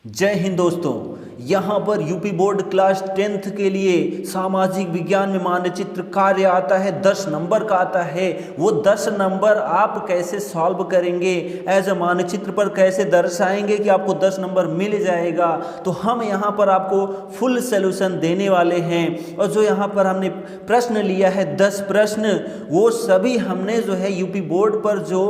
जय हिंद दोस्तों। यहाँ पर यूपी बोर्ड क्लास 10th के लिए सामाजिक विज्ञान में मानचित्र कार्य आता है, 10 नंबर का आता है। वो 10 नंबर आप कैसे सॉल्व करेंगे, एज अ मानचित्र पर कैसे दर्शाएंगे कि आपको 10 नंबर मिल जाएगा। तो हम यहाँ पर आपको फुल सॉल्यूशन देने वाले हैं। और जो यहाँ पर हमने प्रश्न लिया है 10 प्रश्न, वो सभी हमने जो है यूपी बोर्ड पर जो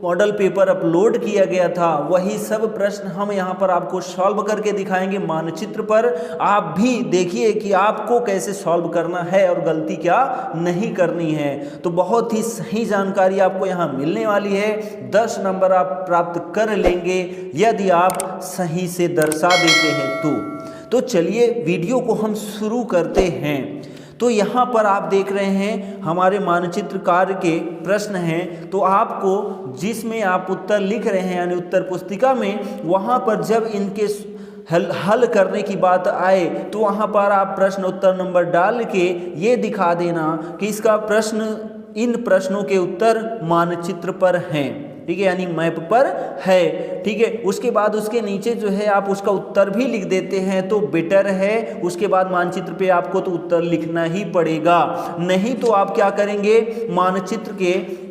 मॉडल पेपर अपलोड किया गया था वही सब प्रश्न हम यहाँ पर आपको सॉल्व करके दिखाएंगे मानचित्र पर। आप भी देखिए कि आपको कैसे सॉल्व करना है और गलती क्या नहीं करनी है। तो बहुत ही सही जानकारी आपको यहाँ मिलने वाली है। 10 नंबर आप प्राप्त कर लेंगे यदि आप सही से दर्शा देते हैं। तो चलिए वीडियो को हम शुरू करते हैं। तो यहाँ पर आप देख रहे हैं हमारे मानचित्र कार्य के प्रश्न हैं। तो आपको जिसमें आप उत्तर लिख रहे हैं यानी उत्तर पुस्तिका में, वहाँ पर जब इनके हल करने की बात आए तो वहाँ पर आप प्रश्न उत्तर नंबर डाल के ये दिखा देना कि इसका प्रश्न, इन प्रश्नों के उत्तर मानचित्र पर हैं, ठीक है, यानी मैप पर है, ठीक है। उसके बाद उसके नीचे जो है आप उसका उत्तर भी लिख देते हैं तो बेटर है। उसके बाद मानचित्र पे आपको तो उत्तर लिखना ही पड़ेगा, नहीं तो आप क्या करेंगे, मानचित्र के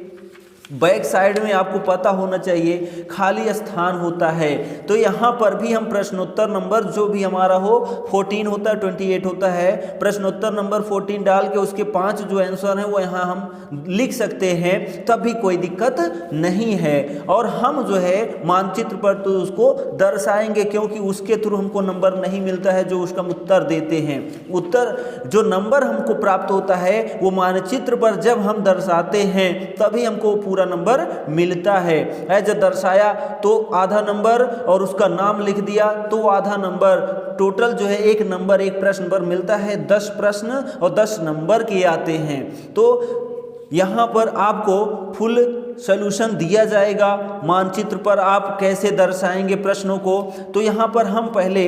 बैक साइड में आपको पता होना चाहिए खाली स्थान होता है। तो यहाँ पर भी हम प्रश्नोत्तर नंबर जो भी हमारा हो 14 होता है, 28 होता है, प्रश्नोत्तर नंबर 14 डाल के उसके 5 जो आंसर हैं वो यहाँ हम लिख सकते हैं, तब भी कोई दिक्कत नहीं है। और हम जो है मानचित्र पर तो उसको दर्शाएंगे क्योंकि उसके थ्रू हमको नंबर नहीं मिलता है जो उसका उत्तर देते हैं। उत्तर जो नंबर हमको प्राप्त होता है वो मानचित्र पर जब हम दर्शाते हैं तभी हमको पूरा नंबर मिलता है। एज दर्शाया तो आधा नंबर और उसका नाम लिख दिया तो आधा नंबर। टोटल जो है 1 नंबर एक प्रश्न पर मिलता है। 10 प्रश्न और 10 नंबर के आते हैं। तो यहाँ पर आपको फुल सॉल्यूशन दिया जाएगा मानचित्र पर आप कैसे दर्शाएंगे प्रश्नों को। तो यहाँ पर हम पहले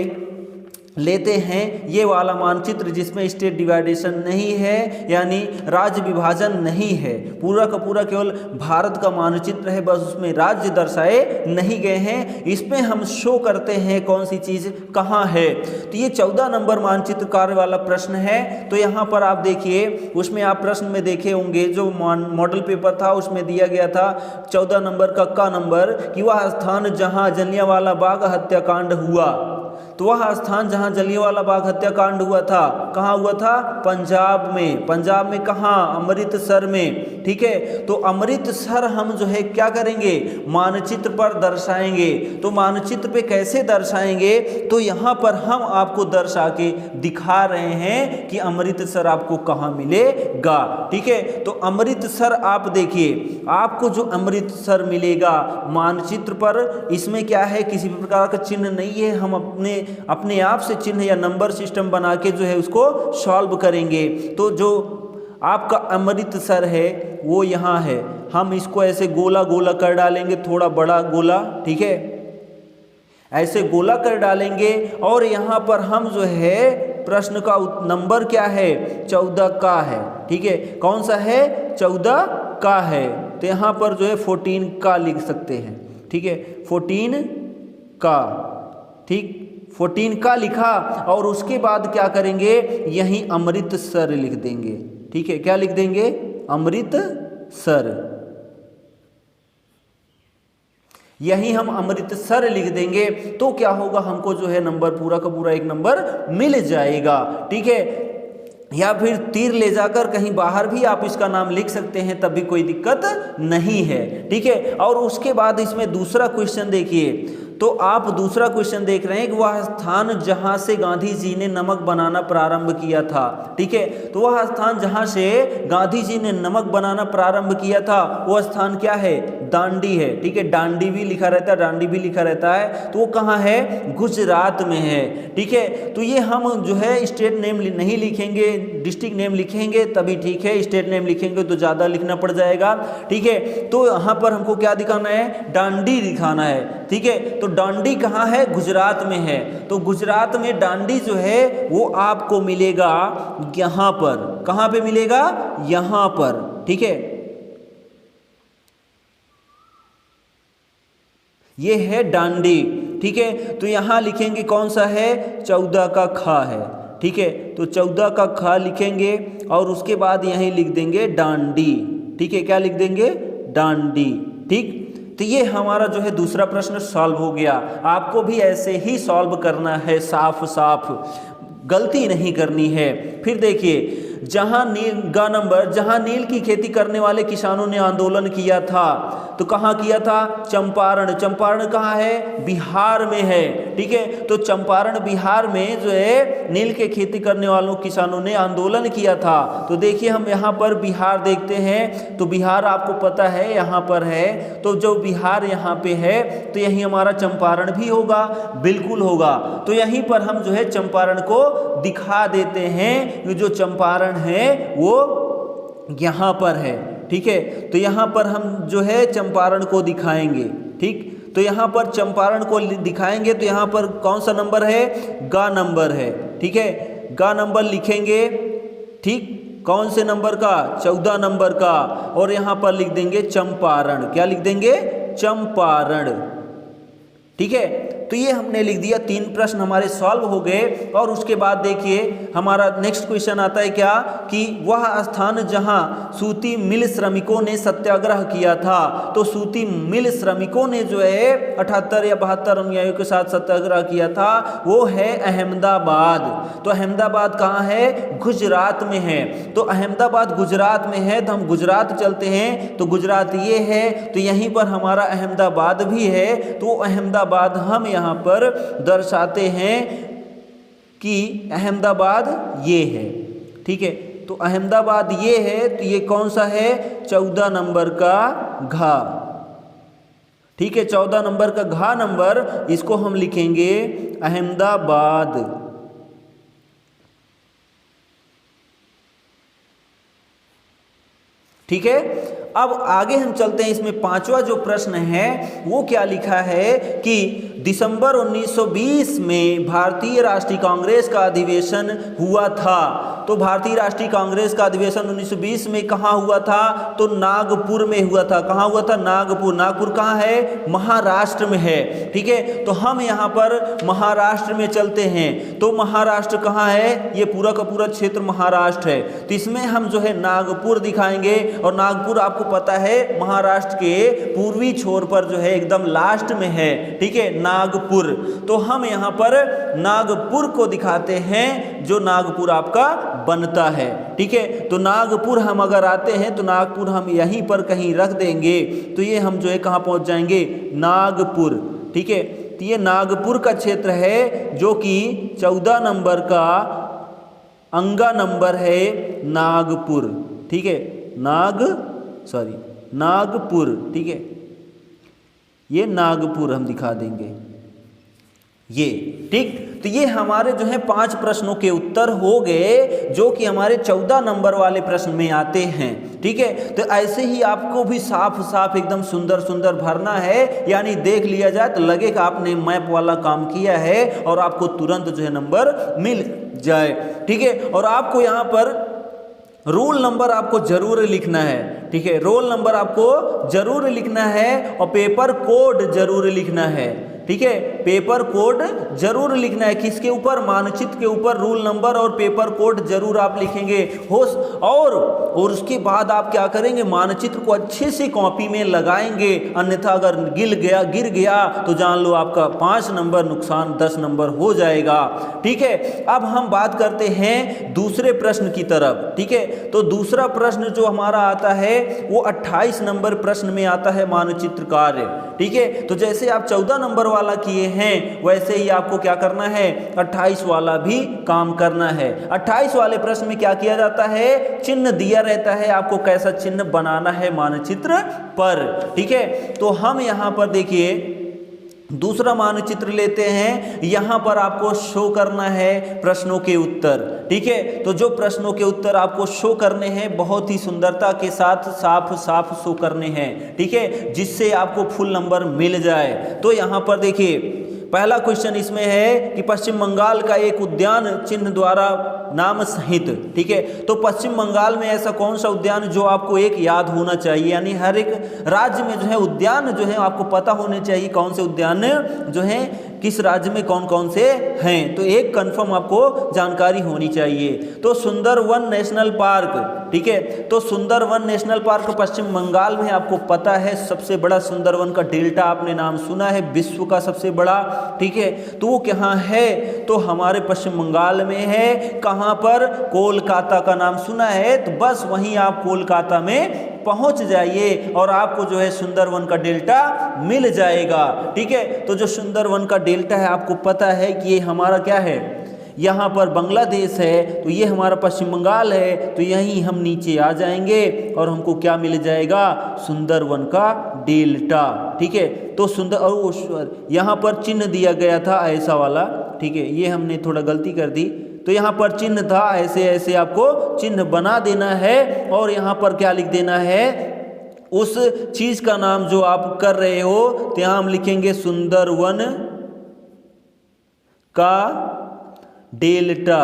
लेते हैं ये वाला मानचित्र जिसमें स्टेट डिवाइडेशन नहीं है, यानी राज्य विभाजन नहीं है। पूरा का पूरा केवल भारत का मानचित्र है, बस उसमें राज्य दर्शाए नहीं गए हैं। इसमें हम शो करते हैं कौन सी चीज़ कहाँ है। तो ये 14 नंबर मानचित्र कार्य वाला प्रश्न है। तो यहाँ पर आप देखिए, उसमें आप प्रश्न में देखे होंगे जो मॉडल पेपर था उसमें दिया गया था 14 नंबर का नंबर कि वह स्थान जहाँ जलियांवाला बाग हत्याकांड हुआ। तो वह स्थान जहां जलियांवाला बाग हत्याकांड हुआ था कहाँ हुआ था, पंजाब में। पंजाब में कहाँ, अमृतसर में, ठीक है। तो अमृतसर हम जो है क्या करेंगे, मानचित्र पर दर्शाएंगे। तो मानचित्र पे कैसे दर्शाएंगे, तो यहाँ पर हम आपको दर्शा के दिखा रहे हैं कि अमृतसर आपको कहाँ मिलेगा, ठीक है। तो अमृतसर आप देखिए, आपको जो अमृतसर मिलेगा मानचित्र पर, इसमें क्या है, किसी भी प्रकार का चिन्ह नहीं है। हम अपने आप से चिन्ह या नंबर सिस्टम बना के जो है उसको सॉल्व करेंगे। तो जो आपका अमृतसर है वो यहाँ है, हम इसको ऐसे गोला गोला कर डालेंगे, थोड़ा बड़ा गोला, ठीक है, ऐसे गोला कर डालेंगे। और यहाँ पर हम जो है प्रश्न का नंबर क्या है, 14 का है, ठीक है। कौन सा है, 14 का है। तो यहाँ पर जो है 14 का लिख सकते हैं, ठीक है, 14 का, ठीक, 14 का लिखा। और उसके बाद क्या करेंगे, यहीं अमृतसर लिख देंगे, ठीक है। क्या लिख देंगे, अमृतसर, यहीं हम अमृतसर लिख देंगे। तो क्या होगा, हमको जो है नंबर पूरा का पूरा 1 नंबर मिल जाएगा, ठीक है। या फिर तीर ले जाकर कहीं बाहर भी आप इसका नाम लिख सकते हैं, तब भी कोई दिक्कत नहीं है, ठीक है। और उसके बाद इसमें दूसरा क्वेश्चन देखिए। तो आप दूसरा क्वेश्चन देख रहे हैं कि वह स्थान जहां से गांधी जी ने नमक बनाना प्रारंभ किया था, ठीक है। तो वह स्थान जहां से गांधी जी ने नमक बनाना प्रारंभ किया था वह स्थान क्या है, दांडी है, ठीक है। डांडी भी लिखा रहता है, डांडी भी लिखा रहता है। तो वो कहाँ है, गुजरात में है, ठीक है। तो ये हम जो है स्टेट नेम नहीं लिखेंगे, डिस्ट्रिक्ट नेम लिखेंगे तभी ठीक है। स्टेट नेम लिखेंगे तो ज़्यादा लिखना पड़ जाएगा, ठीक है। तो यहाँ पर हमको क्या दिखाना है, डांडी दिखाना है, ठीक है। तो डांडी कहाँ है, गुजरात में है। तो गुजरात में डांडी जो है वो आपको मिलेगा यहाँ पर। कहाँ पे मिलेगा, यहाँ पर, ठीक है। ये है डांडी। ठीक है। तो यहाँ लिखेंगे कौन सा है, 14 का खा है, ठीक है। तो 14 का खा लिखेंगे और उसके बाद यहीं लिख देंगे डांडी, ठीक है। क्या लिख देंगे, डांडी, ठीक। तो ये हमारा जो है दूसरा प्रश्न सॉल्व हो गया। आपको भी ऐसे ही सॉल्व करना है, साफ साफ गलती नहीं करनी है। फिर देखिए, जहां नील की खेती करने वाले किसानों ने आंदोलन किया था, तो कहाँ किया था, चंपारण। चंपारण कहाँ है, बिहार में है, ठीक है। तो चंपारण बिहार में जो है नील के खेती करने वालों किसानों ने आंदोलन किया था। तो देखिए हम यहाँ पर बिहार देखते हैं, तो बिहार आपको पता है यहाँ पर है, तो जो बिहार यहाँ पे है तो यही हमारा चंपारण भी होगा, बिल्कुल होगा। तो यहीं पर हम जो है चंपारण को दिखा देते हैं, जो चंपारण है वो यहाँ पर है, ठीक है। तो यहाँ पर हम जो है चंपारण को दिखाएंगे, ठीक। तो यहाँ पर चंपारण को दिखाएंगे, तो यहाँ पर कौन सा नंबर है, गा नंबर है, ठीक है। गा नंबर लिखेंगे, ठीक। कौन से नंबर का, 14 नंबर का। और यहाँ पर लिख देंगे चंपारण, क्या लिख देंगे, चंपारण, ठीक है। तो ये हमने लिख दिया, 3 प्रश्न हमारे सॉल्व हो गए। और उसके बाद देखिए हमारा नेक्स्ट क्वेश्चन आता है क्या, कि वह स्थान जहां सूती मिल श्रमिकों ने सत्याग्रह किया था। तो सूती मिल श्रमिकों ने जो है 78 या 72 अनुयायियों के साथ सत्याग्रह किया था, वो है अहमदाबाद। तो अहमदाबाद कहाँ है, गुजरात में है। तो अहमदाबाद गुजरात में है, तो हम गुजरात चलते हैं। तो गुजरात ये है, तो यहीं पर हमारा अहमदाबाद भी है। तो अहमदाबाद हम यहाँ पर दर्शाते हैं कि अहमदाबाद ये है, ठीक है। तो अहमदाबाद ये है, तो ये कौन सा है, 14 नंबर का घा, ठीक है। 14 नंबर का घा नंबर, इसको हम लिखेंगे अहमदाबाद, ठीक है। अब आगे हम चलते हैं, इसमें 5वां जो प्रश्न है वो क्या लिखा है कि दिसंबर 1920 में भारतीय राष्ट्रीय कांग्रेस का अधिवेशन हुआ था। तो भारतीय राष्ट्रीय कांग्रेस का अधिवेशन 1920 में कहाँ हुआ था, तो नागपुर में हुआ था। कहाँ हुआ था, नागपुर। नागपुर कहाँ है, महाराष्ट्र में है, ठीक है। तो हम यहाँ पर महाराष्ट्र में चलते हैं। तो महाराष्ट्र कहाँ है, ये पूरा का पूरा क्षेत्र महाराष्ट्र है। तो इसमें हम जो है नागपुर दिखाएंगे। और नागपुर आपको पता है महाराष्ट्र के पूर्वी छोर पर जो है एकदम लास्ट में है, ठीक है, नागपुर। तो हम यहाँ पर नागपुर को दिखाते हैं, जो नागपुर आपका बनता है, ठीक है। तो नागपुर हम अगर आते हैं तो नागपुर हम यहीं पर कहीं रख देंगे, तो ये हम जो है कहाँ पहुँच जाएंगे, नागपुर, ठीक है। तो ये नागपुर का क्षेत्र है, जो कि 14 नंबर का अंगा नंबर है नागपुर, ठीक है। नागपुर, ठीक है। ये नागपुर हम दिखा देंगे, ये, ठीक। तो ये हमारे जो है 5 प्रश्नों के उत्तर हो गए, जो कि हमारे 14 नंबर वाले प्रश्न में आते हैं, ठीक है। तो ऐसे ही आपको भी साफ साफ एकदम सुंदर सुंदर भरना है, यानी देख लिया जाए तो लगेगा आपने मैप वाला काम किया है और आपको तुरंत जो है नंबर मिल जाए, ठीक है। और आपको यहाँ पर रोल नंबर आपको जरूर लिखना है, ठीक है। रोल नंबर आपको जरूर लिखना है और पेपर कोड जरूर लिखना है, ठीक है। पेपर कोड जरूर लिखना है, किसके ऊपर, मानचित्र के ऊपर रोल नंबर और पेपर कोड जरूर आप लिखेंगे और उसके बाद आप क्या करेंगे, मानचित्र को अच्छे से कॉपी में लगाएंगे, अन्यथा अगर गिर गया तो जान लो आपका 5 नंबर नुकसान 10 नंबर हो जाएगा, ठीक है। अब हम बात करते हैं दूसरे प्रश्न की तरफ, ठीक है। तो दूसरा प्रश्न जो हमारा आता है वो 28 नंबर प्रश्न में आता है, मानचित्र कार्य, ठीक है। तो जैसे आप 14 नंबर वाला किए हैं वैसे ही आपको क्या करना है, 28 वाला भी काम करना है। 28 वाले प्रश्न में क्या किया जाता है, चिन्ह दिया रहता है, आपको कैसा चिन्ह बनाना है मानचित्र पर, ठीक है। तो हम यहाँ पर देखिए दूसरा मानचित्र लेते हैं, यहां पर आपको शो करना है प्रश्नों के उत्तर, ठीक है। तो जो प्रश्नों के उत्तर आपको शो करने हैं बहुत ही सुंदरता के साथ साफ साफ शो करने हैं, ठीक है, जिससे आपको फुल नंबर मिल जाए। तो यहां पर देखिए पहला क्वेश्चन इसमें है कि पश्चिम बंगाल का एक उद्यान चिन्ह द्वारा नाम सहित। ठीक है, तो पश्चिम बंगाल में ऐसा कौन सा उद्यान जो आपको एक याद होना चाहिए, यानी हर एक राज्य में जो है उद्यान जो है आपको पता होने चाहिए कौन से उद्यान जो है किस राज्य में कौन कौन से हैं, तो एक कंफर्म आपको जानकारी होनी चाहिए। तो सुंदरवन नेशनल पार्क, ठीक है, तो सुंदरवन नेशनल पार्क पश्चिम बंगाल में आपको पता है सबसे बड़ा सुंदरवन का डेल्टा आपने नाम सुना है, विश्व का सबसे बड़ा। ठीक है, तो वो कहाँ है, तो हमारे पश्चिम बंगाल में है। कहाँ पर, कोलकाता का नाम सुना है, तो बस वहीं आप कोलकाता में पहुंच जाइए और आपको जो है सुंदरवन का डेल्टा मिल जाएगा। ठीक है, तो जो सुंदरवन का डेल्टा है आपको पता है कि ये हमारा क्या है, यहाँ पर बांग्लादेश है, तो ये हमारा पश्चिम बंगाल है, तो यहीं हम नीचे आ जाएंगे और हमको क्या मिल जाएगा, सुंदरवन का डेल्टा। ठीक है, तो सुंदर और यहाँ पर चिन्ह दिया गया था ऐसा वाला, ठीक है, ये हमने थोड़ा गलती कर दी, तो यहाँ पर चिन्ह था, ऐसे ऐसे आपको चिन्ह बना देना है और यहाँ पर क्या लिख देना है, उस चीज का नाम जो आप कर रहे हो, तो यहाँ हम लिखेंगे सुंदरवन का डेल्टा।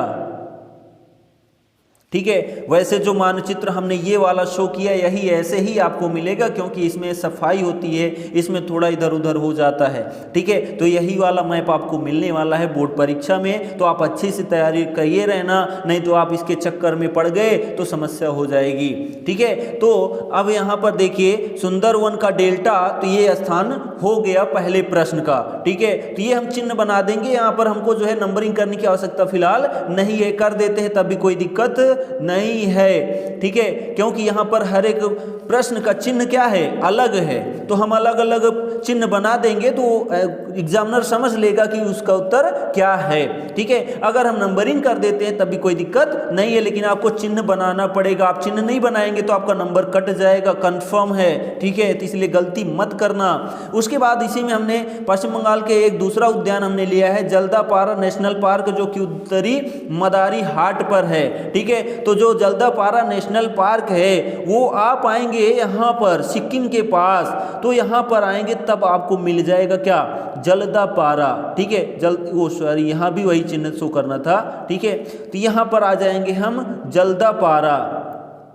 ठीक है, वैसे जो मानचित्र हमने ये वाला शो किया यही ऐसे ही आपको मिलेगा, क्योंकि इसमें सफाई होती है, इसमें थोड़ा इधर उधर हो जाता है। ठीक है, तो यही वाला मैप आपको मिलने वाला है बोर्ड परीक्षा में, तो आप अच्छे से तैयारी करिए रहना, नहीं तो आप इसके चक्कर में पड़ गए तो समस्या हो जाएगी। ठीक है, तो अब यहाँ पर देखिए सुंदरवन का डेल्टा, तो ये स्थान हो गया पहले प्रश्न का। ठीक है, तो ये हम चिन्ह बना देंगे, यहाँ पर हमको जो है नंबरिंग करने की आवश्यकता फिलहाल नहीं है, कर देते हैं तब भी कोई दिक्कत नहीं है। ठीक है, क्योंकि यहां पर हर एक प्रश्न का चिन्ह क्या है, अलग है, तो हम अलग अलग चिन्ह बना देंगे तो एग्जामिनर समझ लेगा कि उसका उत्तर क्या है। ठीक है, अगर हम नंबरिंग कर देते हैं तब भी कोई दिक्कत नहीं है, लेकिन आपको चिन्ह बनाना पड़ेगा, आप चिन्ह नहीं बनाएंगे तो आपका नंबर कट जाएगा, कंफर्म है। ठीक है, तो इसलिए गलती मत करना। उसके बाद इसी में हमने पश्चिम बंगाल के एक दूसरा उद्यान हमने लिया है, जल्दापारा नेशनल पार्क, जो कि उत्तरी मदारी हाट पर है। ठीक है, तो जो जल्दापारा नेशनल पार्क है वो आप आएंगे यहाँ पर सिक्किम के पास, तो यहाँ पर आएंगे तब आपको मिल जाएगा क्या, जल्दापारा। ठीक है, वो सॉरी यहाँ भी वही चिन्ह शो करना था। ठीक है, तो यहाँ पर आ जाएंगे हम जल्दापारा।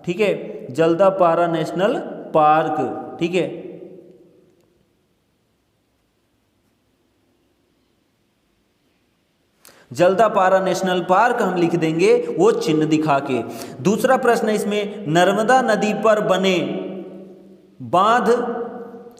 ठीक है, जल्दापारा नेशनल पार्क। ठीक है, जल्दापारा नेशनल पार्क हम लिख देंगे वो चिन्ह दिखा के। दूसरा प्रश्न है इसमें, नर्मदा नदी पर बने बांध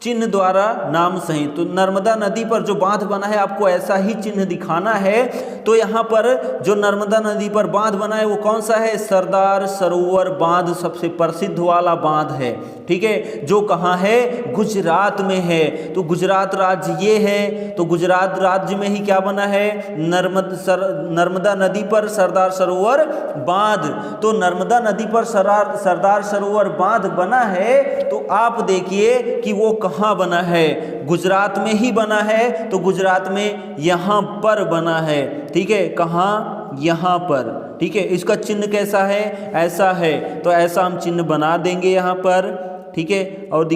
चिन्ह द्वारा नाम सहित, तो नर्मदा नदी पर जो बांध बना है आपको ऐसा ही चिन्ह दिखाना है। तो यहाँ पर जो नर्मदा नदी पर बांध बना है वो कौन सा है, सरदार सरोवर बांध, सबसे प्रसिद्ध वाला बांध है। ठीक है, जो कहाँ है, गुजरात में है। तो गुजरात राज्य ये है, तो गुजरात राज्य में ही क्या बना है, नर्मदा नदी पर सरदार सरोवर बांध। तो नर्मदा नदी पर सरदार सरोवर बांध बना है, तो आप देखिए कि वो कहाँ बना है, गुजरात में ही बना है, तो गुजरात में यहाँ पर बना है। ठीक है, कहाँ, यहाँ पर। ठीक है, इसका चिन्ह कैसा है, ऐसा है, तो ऐसा हम चिन्ह बना देंगे यहाँ पर। ठीक है, और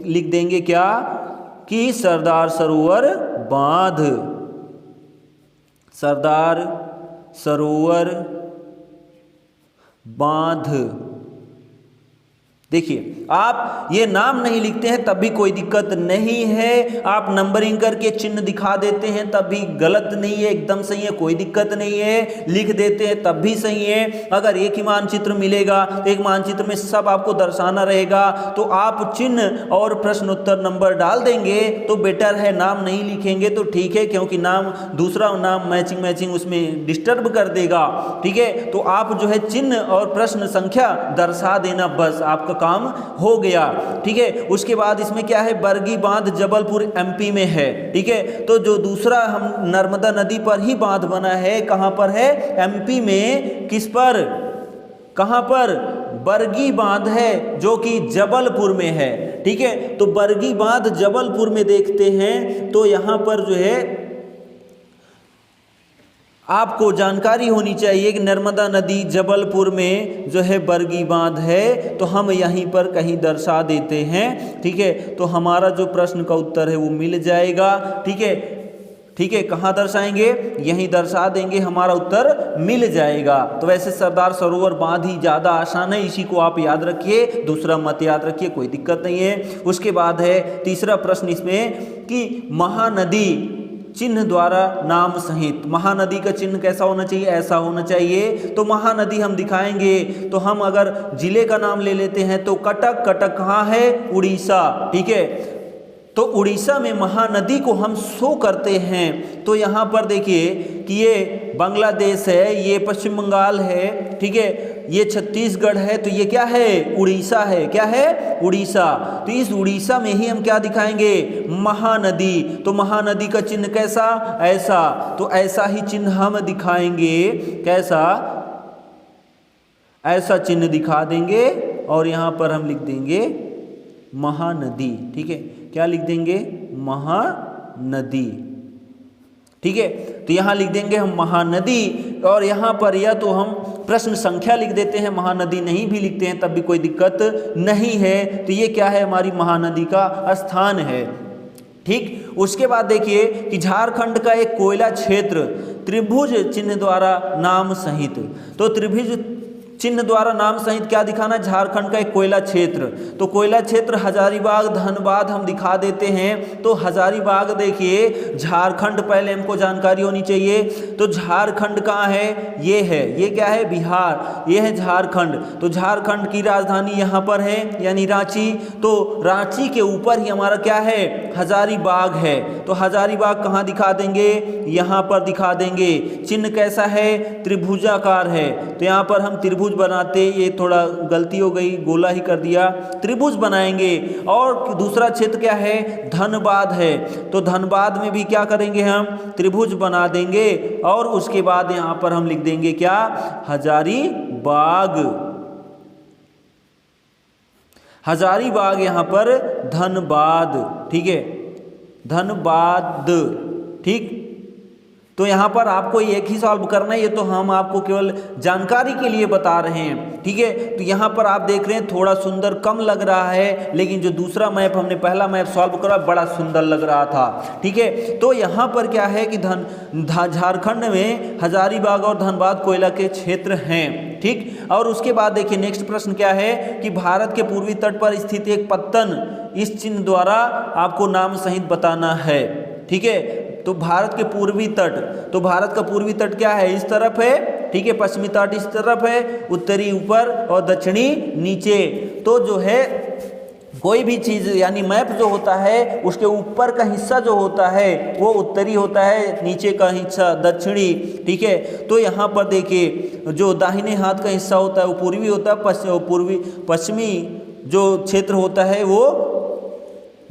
लिख देंगे क्या, कि सरदार सरोवर बांध, सरदार सरोवर बांध। देखिए, आप ये नाम नहीं लिखते हैं तब भी कोई दिक्कत नहीं है, आप नंबरिंग करके चिन्ह दिखा देते हैं तब भी गलत नहीं है, एकदम सही है, कोई दिक्कत नहीं है, लिख देते हैं तब भी सही है। अगर एक ही मानचित्र मिलेगा तो एक मानचित्र में सब आपको दर्शाना रहेगा, तो आप चिन्ह और प्रश्नोत्तर नंबर डाल देंगे तो बेटर है, नाम नहीं लिखेंगे तो ठीक है, क्योंकि नाम दूसरा नाम मैचिंग उसमें डिस्टर्ब कर देगा। ठीक है, तो आप जो है चिन्ह और प्रश्न संख्या दर्शा देना, बस आपका काम हो गया। ठीक है, उसके बाद इसमें क्या है, बरगी बांध जबलपुर एमपी में है। ठीक है, तो जो दूसरा हम नर्मदा नदी पर ही बांध बना है, कहां पर है, एमपी में, किस पर, कहां पर, बरगी बांध है, जो कि जबलपुर में है। ठीक है, तो बरगी बांध जबलपुर में देखते हैं, तो यहां पर जो है आपको जानकारी होनी चाहिए कि नर्मदा नदी जबलपुर में जो है बरगी बांध है, तो हम यहीं पर कहीं दर्शा देते हैं। ठीक है, तो हमारा जो प्रश्न का उत्तर है वो मिल जाएगा। ठीक है, ठीक है, कहाँ दर्शाएंगे, यहीं दर्शा देंगे, हमारा उत्तर मिल जाएगा। तो वैसे सरदार सरोवर बांध ही ज़्यादा आसान है, इसी को आप याद रखिए, दूसरा मत याद रखिए, कोई दिक्कत नहीं है। उसके बाद है तीसरा प्रश्न इसमें कि महानदी चिन्ह द्वारा नाम सहित, महानदी का चिन्ह कैसा होना चाहिए, ऐसा होना चाहिए। तो महानदी हम दिखाएंगे, तो हम अगर जिले का नाम ले लेते हैं तो कटक, कटक कहाँ है, उड़ीसा, ठीक है। तो उड़ीसा में महानदी को हम शो करते हैं। तो यहाँ पर देखिए कि ये बांग्लादेश है, ये पश्चिम बंगाल है, ठीक है, ये छत्तीसगढ़ है, तो ये क्या है, उड़ीसा है, क्या है, उड़ीसा। तो इस उड़ीसा में ही हम क्या दिखाएंगे, महानदी। तो महानदी का चिन्ह कैसा, ऐसा, तो ऐसा ही चिन्ह हम दिखाएंगे, कैसा, ऐसा चिन्ह दिखा देंगे और यहाँ पर हम लिख देंगे महानदी, ठीक है, क्या लिख देंगे, महानदी, ठीक है। तो यहाँ लिख देंगे हम महानदी, और यहाँ पर या तो हम प्रश्न संख्या लिख देते हैं, महानदी नहीं भी लिखते हैं तब भी कोई दिक्कत नहीं है। तो ये क्या है, हमारी महानदी का स्थान है, ठीक। उसके बाद देखिए कि झारखंड का एक कोयला क्षेत्र त्रिभुज चिन्ह द्वारा नाम सहित, तो त्रिभुज चिन्ह द्वारा नाम सहित क्या दिखाना, झारखंड का एक कोयला क्षेत्र। तो कोयला क्षेत्र हजारीबाग, धनबाद हम दिखा देते हैं। तो हजारीबाग देखिए झारखंड, पहले हमको जानकारी होनी चाहिए। तो झारखंड कहाँ है, ये है, ये क्या है, बिहार, ये है झारखंड। तो झारखंड की राजधानी यहाँ पर है, यानी रांची। तो रांची के ऊपर ही हमारा क्या है, हजारीबाग है। तो हजारीबाग कहाँ दिखा देंगे, यहाँ पर दिखा देंगे। चिन्ह कैसा है, त्रिभुजाकार है। तो यहाँ पर हम त्रिभुज बनाते, ये थोड़ा गलती हो गई, गोला ही कर दिया, त्रिभुज बनाएंगे। और दूसरा क्षेत्र क्या है, धनबाद है। तो धनबाद में भी क्या करेंगे, हम त्रिभुज बना देंगे और उसके बाद यहाँ पर हम लिख देंगे क्या, हजारीबाग, हजारीबाग यहाँ पर धनबाद, ठीक है, धनबाद, ठीक। तो यहाँ पर आपको एक ही सॉल्व करना है, ये तो हम आपको केवल जानकारी के लिए बता रहे हैं, ठीक है। तो यहाँ पर आप देख रहे हैं थोड़ा सुंदर कम लग रहा है, लेकिन जो दूसरा मैप हमने पहला मैप सॉल्व करा बड़ा सुंदर लग रहा था, ठीक है। तो यहाँ पर क्या है कि झारखंड में हजारीबाग और धनबाद कोयला के क्षेत्र हैं, ठीक। और उसके बाद देखिए नेक्स्ट प्रश्न क्या है कि भारत के पूर्वी तट पर स्थित एक पत्तन, इस चिन्ह द्वारा आपको नाम सहित बताना है, ठीक है। तो भारत के पूर्वी तट, तो भारत का पूर्वी तट क्या है, इस तरफ है, ठीक है, पश्चिमी तट इस तरफ है, उत्तरी ऊपर और दक्षिणी नीचे। तो जो है कोई भी चीज़ यानी मैप जो होता है उसके ऊपर का हिस्सा जो होता है वो उत्तरी होता है, नीचे का हिस्सा दक्षिणी, ठीक है। तो यहाँ पर देखिए जो दाहिने हाथ का हिस्सा होता है वो पूर्वी होता है, पश्चिमी जो क्षेत्र होता है वो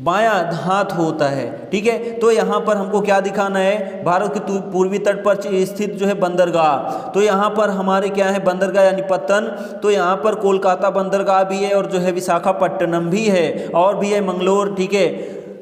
बायां हाथ होता है, ठीक है। तो यहाँ पर हमको क्या दिखाना है, भारत के पूर्वी तट पर स्थित जो है बंदरगाह। तो यहाँ पर हमारे क्या है, बंदरगाह यानी पत्तन। तो यहाँ पर कोलकाता बंदरगाह भी है और जो है विशाखापट्टनम भी है और भी है मंगलोर, ठीक है।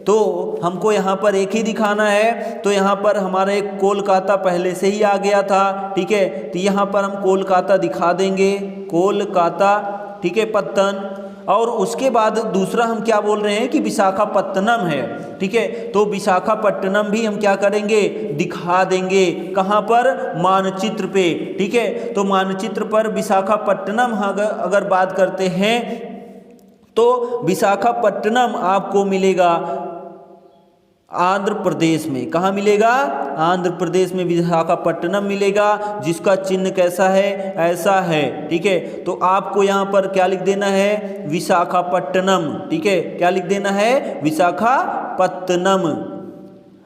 तो हमको यहाँ पर एक ही दिखाना है। तो यहाँ पर हमारे कोलकाता पहले से ही आ गया था, ठीक है। तो यहाँ पर हम कोलकाता दिखा देंगे, कोलकाता, ठीक है, पत्तन। और उसके बाद दूसरा हम क्या बोल रहे हैं कि विशाखापट्टनम है, ठीक है। तो विशाखापट्टनम भी हम क्या करेंगे, दिखा देंगे, कहाँ पर, मानचित्र पे, ठीक है। तो मानचित्र पर विशाखापट्टनम अगर बात करते हैं तो विशाखापट्टनम आपको मिलेगा आंध्र प्रदेश में। कहाँ मिलेगा, आंध्र प्रदेश में विशाखापट्टनम मिलेगा, जिसका चिन्ह कैसा है, ऐसा है, ठीक है। तो आपको यहाँ पर क्या लिख देना है, विशाखापट्टनम, ठीक है, क्या लिख देना है, विशाखापट्टनम।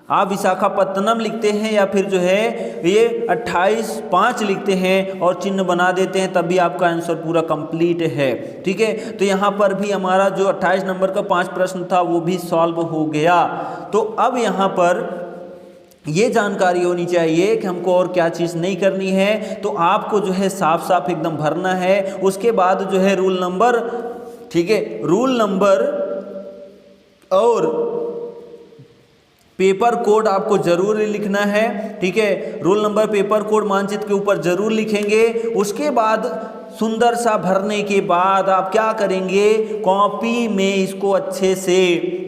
आप विशाखापट्टनम लिखते हैं या फिर जो है ये 28-5 लिखते हैं और चिन्ह बना देते हैं, तब भी आपका आंसर पूरा कंप्लीट है, ठीक है। तो यहाँ पर भी हमारा जो 28 नंबर का 5 प्रश्न था वो भी सॉल्व हो गया। तो अब यहाँ पर ये जानकारी होनी चाहिए कि हमको और क्या चीज़ नहीं करनी है। तो आपको जो है साफ साफ एकदम भरना है। उसके बाद जो है रूल नंबर, ठीक है, रूल नंबर और पेपर कोड आपको जरूर लिखना है, ठीक है। रोल नंबर, पेपर कोड मानचित्र के ऊपर जरूर लिखेंगे। उसके बाद सुंदर सा भरने के बाद आप क्या करेंगे, कॉपी में इसको अच्छे से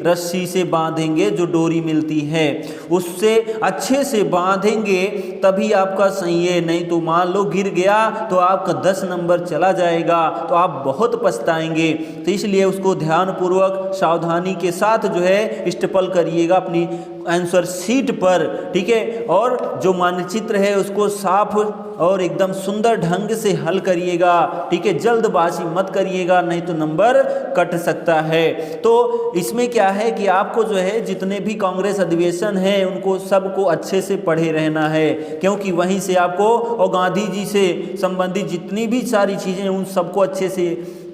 रस्सी से बांधेंगे, जो डोरी मिलती है उससे अच्छे से बांधेंगे तभी आपका सही है, नहीं तो मान लो गिर गया तो आपका 10 नंबर चला जाएगा, तो आप बहुत पछताएंगे। तो इसलिए उसको ध्यानपूर्वक सावधानी के साथ जो है स्टेपल करिएगा अपनी आंसर शीट पर, ठीक है। और जो मानचित्र है उसको साफ और एकदम सुंदर ढंग से हल करिएगा, ठीक है। जल्दबाजी मत करिएगा, नहीं तो नंबर कट सकता है। तो इसमें क्या है कि आपको जो है जितने भी कांग्रेस अधिवेशन है उनको सबको अच्छे से पढ़े रहना है, क्योंकि वहीं से आपको और गांधी जी से संबंधित जितनी भी सारी चीज़ें उन सबको अच्छे से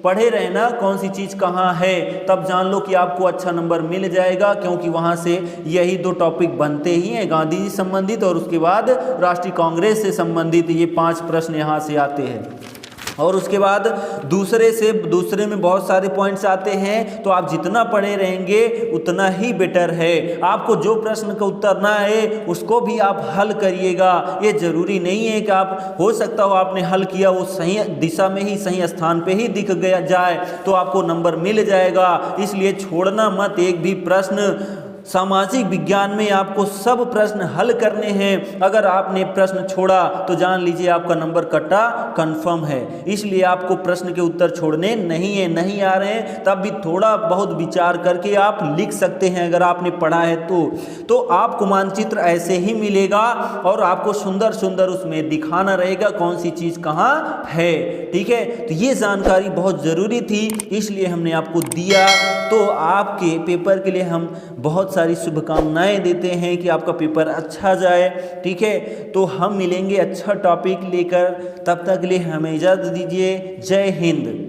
पढ़े रहना, कौन सी चीज़ कहाँ है, तब जान लो कि आपको अच्छा नंबर मिल जाएगा, क्योंकि वहाँ से यही 2 टॉपिक बनते ही हैं, गांधी जी संबंधित और उसके बाद राष्ट्रीय कांग्रेस से संबंधित ये 5 प्रश्न यहाँ से आते हैं। और उसके बाद दूसरे में बहुत सारे पॉइंट्स आते हैं, तो आप जितना पढ़े रहेंगे उतना ही बेटर है। आपको जो प्रश्न का उत्तर ना आए उसको भी आप हल करिएगा। ये ज़रूरी नहीं है कि आप, हो सकता हो आपने हल किया वो सही दिशा में ही, सही स्थान पे ही दिख गया जाए तो आपको नंबर मिल जाएगा। इसलिए छोड़ना मत एक भी प्रश्न। सामाजिक विज्ञान में आपको सब प्रश्न हल करने हैं, अगर आपने प्रश्न छोड़ा तो जान लीजिए आपका नंबर कटा कंफर्म है। इसलिए आपको प्रश्न के उत्तर छोड़ने नहीं आ रहे हैं, तब भी थोड़ा बहुत विचार करके आप लिख सकते हैं अगर आपने पढ़ा है तो आपको मानचित्र ऐसे ही मिलेगा और आपको सुंदर सुंदर उसमें दिखाना रहेगा कौन सी चीज़ कहाँ है, ठीक है। तो ये जानकारी बहुत ज़रूरी थी, इसलिए हमने आपको दिया। तो आपके पेपर के लिए हम बहुत सारी शुभकामनाएं देते हैं कि आपका पेपर अच्छा जाए, ठीक है। तो हम मिलेंगे अच्छा टॉपिक लेकर, तब तक के लिए हमें इजाज़त दीजिए। जय हिंद।